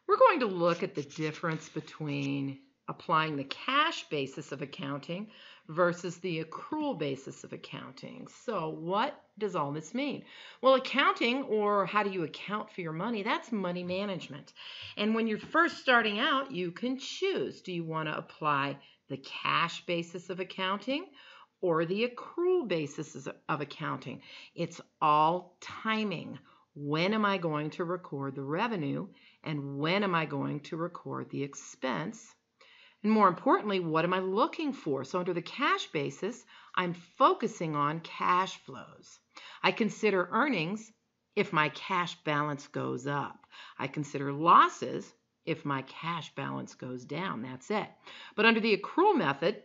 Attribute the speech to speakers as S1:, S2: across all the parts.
S1: We're going to look at the difference between applying the cash basis of accounting versus the accrual basis of accounting. So what does all this mean? Well, accounting, or how do you account for your money, that's money management. And when you're first starting out, you can choose. Do you want to apply the cash basis of accounting or the accrual basis of accounting? It's all timing. When am I going to record the revenue, and when am I going to record the expense? And more importantly, what am I looking for? So under the cash basis, I'm focusing on cash flows. I consider earnings if my cash balance goes up. I consider losses if my cash balance goes down. That's it. But under the accrual method,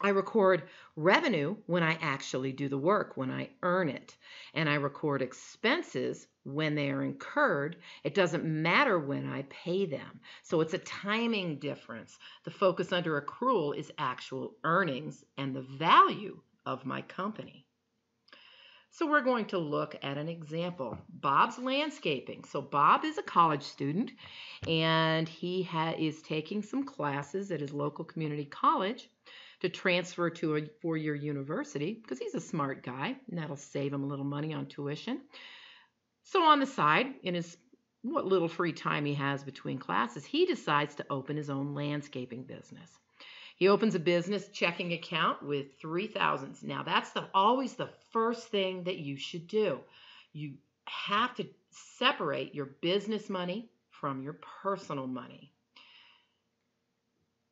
S1: I record revenue when I actually do the work, when I earn it. And I record expenses when they are incurred. It doesn't matter when I pay them. So it's a timing difference. The focus under accrual is actual earnings and the value of my company. So we're going to look at an example. Bob's landscaping. So Bob is a college student, and he is taking some classes at his local community college to transfer to a four-year university because he's a smart guy, and that'll save him a little money on tuition. So on the side, in his what little free time he has between classes, he decides to open his own landscaping business. He opens a business checking account with $3,000. Now, that's always the first thing that you should do. You have to separate your business money from your personal money.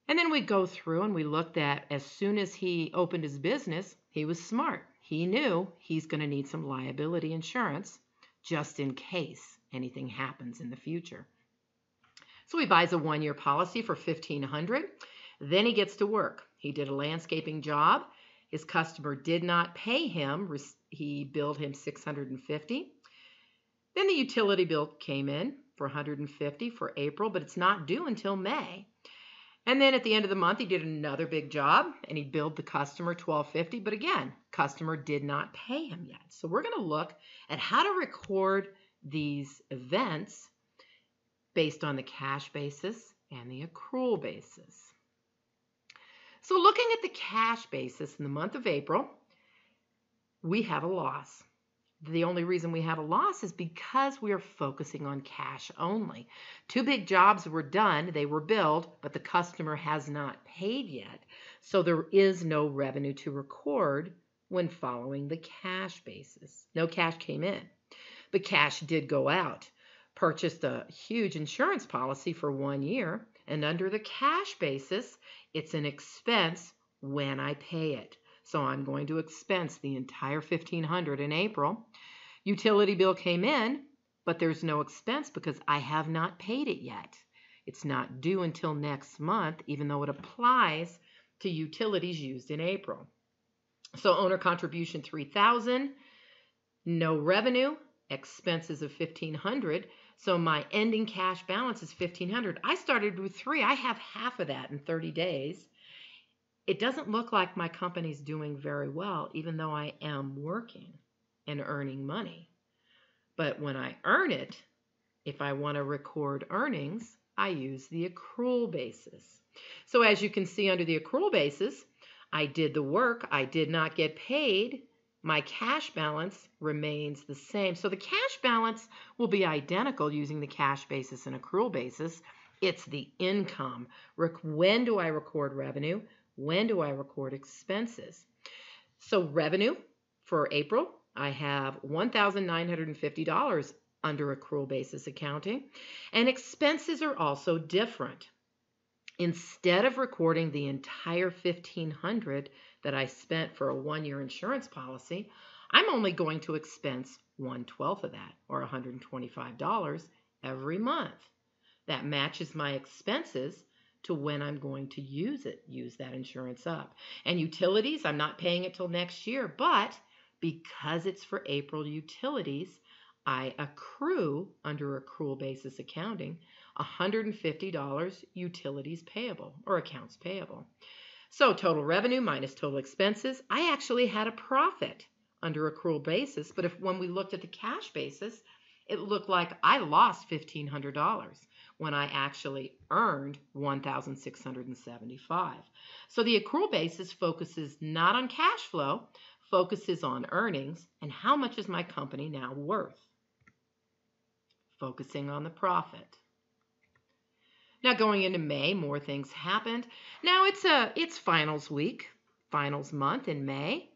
S1: And then we go through and we looked at, as soon as he opened his business, he was smart. He knew he's going to need some liability insurance just in case anything happens in the future. So he buys a one-year policy for $1,500. Then he gets to work. He did a landscaping job. His customer did not pay him. He billed him $650. Then the utility bill came in for $150 for April, but it's not due until May. And then at the end of the month, he did another big job, and he billed the customer $1,250. But again, customer did not pay him yet. So we're going to look at how to record these events based on the cash basis and the accrual basis. So looking at the cash basis in the month of April, we have a loss. The only reason we have a loss is because we are focusing on cash only. Two big jobs were done, they were billed, but the customer has not paid yet. So there is no revenue to record when following the cash basis. No cash came in, but cash did go out. Purchased a huge insurance policy for 1 year, and under the cash basis, it's an expense when I pay it. So I'm going to expense the entire $1,500 in April. Utility bill came in, but there's no expense because I have not paid it yet. It's not due until next month, even though it applies to utilities used in April. So owner contribution $3,000, no revenue, expenses of $1,500. So my ending cash balance is $1,500. I started with $3,000. I have half of that in 30 days. It doesn't look like my company's doing very well, even though I am working and earning money. But when I earn it, if I want to record earnings, I use the accrual basis. So as you can see under the accrual basis, I did the work, I did not get paid, my cash balance remains the same. So the cash balance will be identical using the cash basis and accrual basis. It's the income. When do I record revenue? When do I record expenses? So revenue for April, I have $1,950 under accrual basis accounting, and expenses are also different. Instead of recording the entire $1,500 that I spent for a one-year insurance policy, I'm only going to expense 1/12 of that, or $125 every month. That matches my expenses to when I'm going to use that insurance up. And utilities, I'm not paying it till next year, but because it's for April utilities, I accrue under accrual basis accounting $150 utilities payable or accounts payable. So total revenue minus total expenses, I actually had a profit under accrual basis, but when we looked at the cash basis, it looked like I lost $1,500 when I actually earned $1,675. So the accrual basis focuses not on cash flow, focuses on earnings and how much is my company now worth, focusing on the profit. Now going into May, more things happened. Now it's finals week, finals month in May.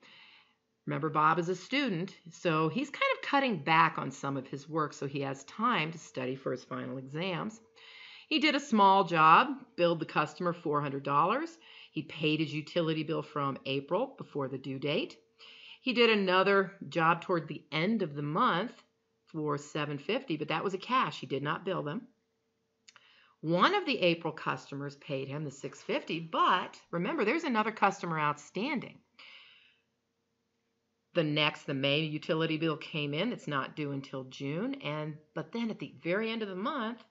S1: Remember, Bob is a student, so he's kind of cutting back on some of his work so he has time to study for his final exams. He did a small job, billed the customer $400. He paid his utility bill from April before the due date. He did another job toward the end of the month for $750, but that was a cash. He did not bill them. One of the April customers paid him the $650, but remember, there's another customer outstanding. The May utility bill came in. It's not due until June. But then at the very end of the month,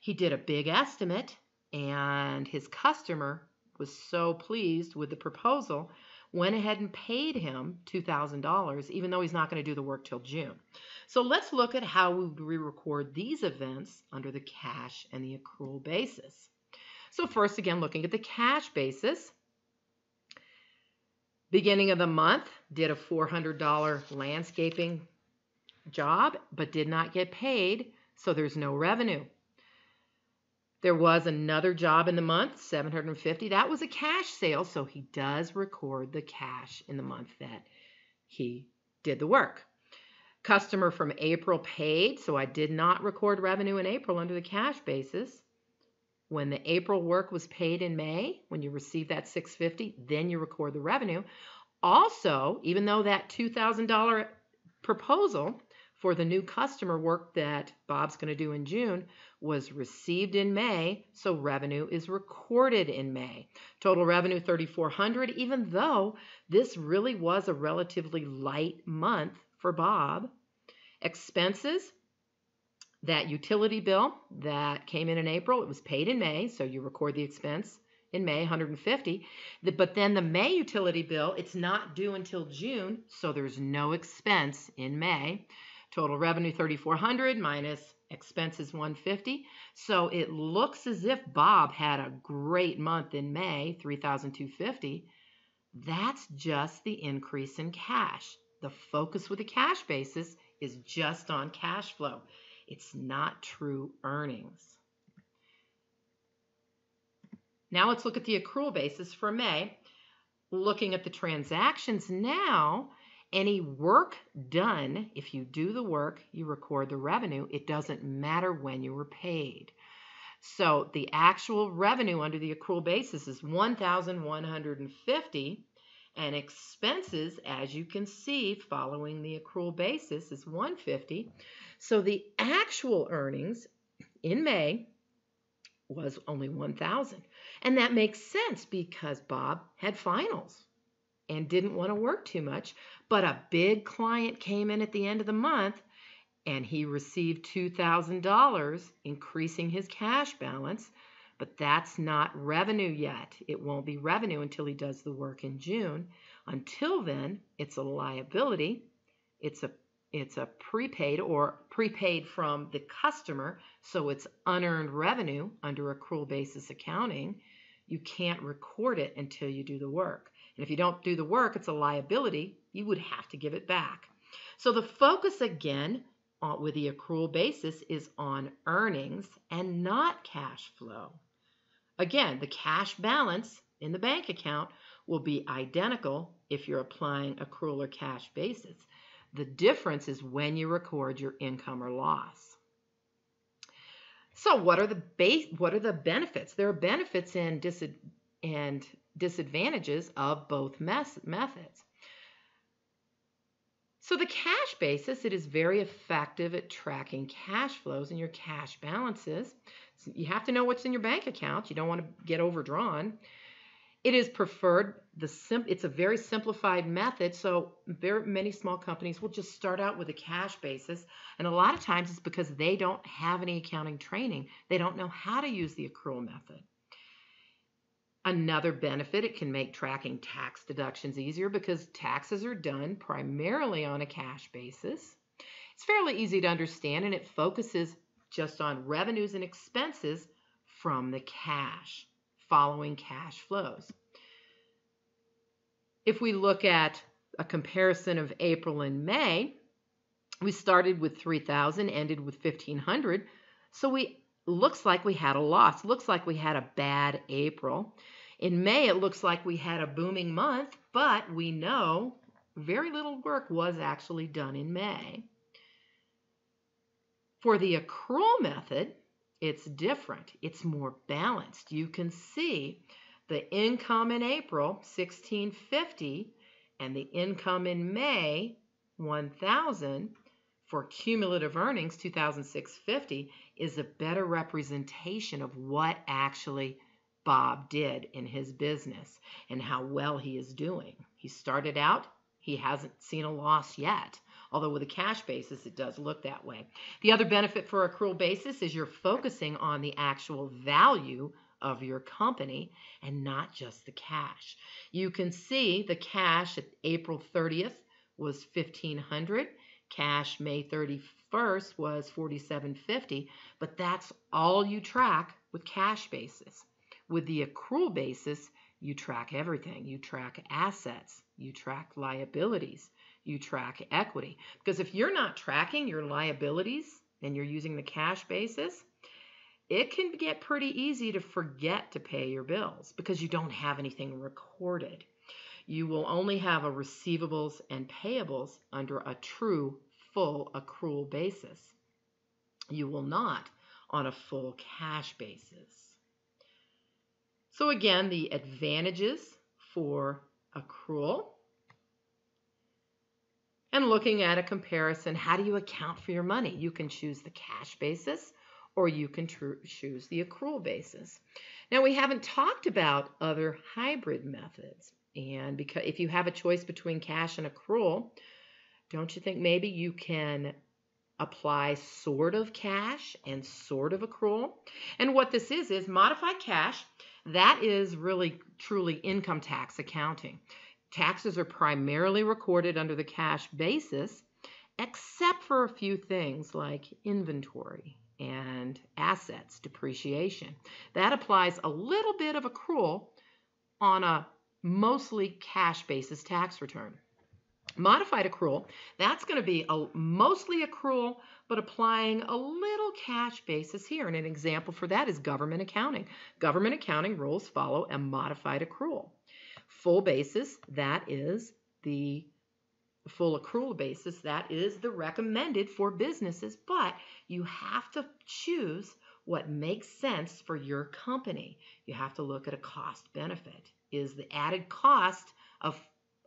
S1: he did a big estimate, and his customer was so pleased with the proposal, went ahead and paid him $2,000, even though he's not going to do the work till June. So let's look at how we record these events under the cash and the accrual basis. So first, again, looking at the cash basis. Beginning of the month, did a $400 landscaping job, but did not get paid, so there's no revenue. There was another job in the month, $750. That was a cash sale, so he does record the cash in the month that he did the work. Customer from April paid, so I did not record revenue in April under the cash basis. When the April work was paid in May, when you receive that $650, then you record the revenue. Also, even though that $2,000 proposal for the new customer work that Bob's going to do in June was received in May, so revenue is recorded in May. Total revenue $3,400, even though this really was a relatively light month for Bob. Expenses, that utility bill that came in April, it was paid in May, so you record the expense in May, $150. But then the May utility bill, it's not due until June, so there's no expense in May. Total revenue $3,400 minus expenses $150. So it looks as if Bob had a great month in May, $3,250. That's just the increase in cash. The focus with the cash basis is just on cash flow. It's not true earnings. Now let's look at the accrual basis for May. Looking at the transactions now, any work done, if you do the work, you record the revenue. It doesn't matter when you were paid. So the actual revenue under the accrual basis is $1,150, and expenses, as you can see, following the accrual basis is $150. So the actual earnings in May was only $1,000. And that makes sense because Bob had finals and didn't want to work too much, but a big client came in at the end of the month and he received $2,000, increasing his cash balance, but that's not revenue yet. It won't be revenue until he does the work in June. Until then, it's a liability. It's a prepaid or prepaid from the customer, so it's unearned revenue under accrual basis accounting. You can't record it until you do the work. And if you don't do the work, it's a liability. You would have to give it back. So the focus again with the accrual basis is on earnings and not cash flow. Again, the cash balance in the bank account will be identical if you're applying accrual or cash basis. The difference is when you record your income or loss. So what are the benefits? There are benefits and disadvantages of both methods. So the cash basis, it is very effective at tracking cash flows and your cash balances. So you have to know what's in your bank account. You don't want to get overdrawn. It is preferred. It's a very simplified method, so very many small companies will just start out with a cash basis, and a lot of times it's because they don't have any accounting training. They don't know how to use the accrual method. Another benefit, it can make tracking tax deductions easier because taxes are done primarily on a cash basis. It's fairly easy to understand, and it focuses just on revenues and expenses from the cash, following cash flows. If we look at a comparison of April and May, we started with 3,000, ended with 1,500. So looks like we had a loss. Looks like we had a bad April. In May, it looks like we had a booming month, but we know very little work was actually done in May. For the accrual method, it's different. It's more balanced. You can see the income in April, 1,650, and the income in May, 1,000, for cumulative earnings, 2,650, is a better representation of what actually Bob did in his business and how well he is doing. He started out, he hasn't seen a loss yet, although with a cash basis, it does look that way. The other benefit for accrual basis is you're focusing on the actual value of your company and not just the cash. You can see the cash at April 30th was 1,500. Cash May 31st was 4,750, but that's all you track with cash basis. With the accrual basis, you track everything. You track assets, you track liabilities, you track equity. Because if you're not tracking your liabilities and you're using the cash basis, it can get pretty easy to forget to pay your bills because you don't have anything recorded. You will only have a receivables and payables under a true full accrual basis. You will not on a full cash basis. So again, the advantages for accrual. And looking at a comparison, how do you account for your money? You can choose the cash basis or you can choose the accrual basis. Now, we haven't talked about other hybrid methods. And because if you have a choice between cash and accrual, don't you think maybe you can apply sort of cash and sort of accrual? And what this is modified cash. That is really truly income tax accounting. Taxes are primarily recorded under the cash basis, except for a few things like inventory and assets depreciation. That applies a little bit of accrual on a mostly cash basis tax return. Modified accrual, that's going to be mostly accrual, but applying a little cash basis here. And an example for that is government accounting. Government accounting rules follow a modified accrual. Full basis, that is the full accrual basis, that is the recommended for businesses, but you have to choose what makes sense for your company. You have to look at a cost benefit. Is the added cost of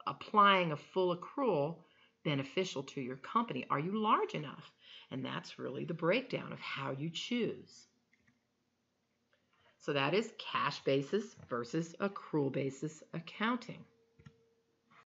S1: applying a full accrual beneficial to your company? Are you large enough? And that's really the breakdown of how you choose. So that is cash basis versus accrual basis accounting.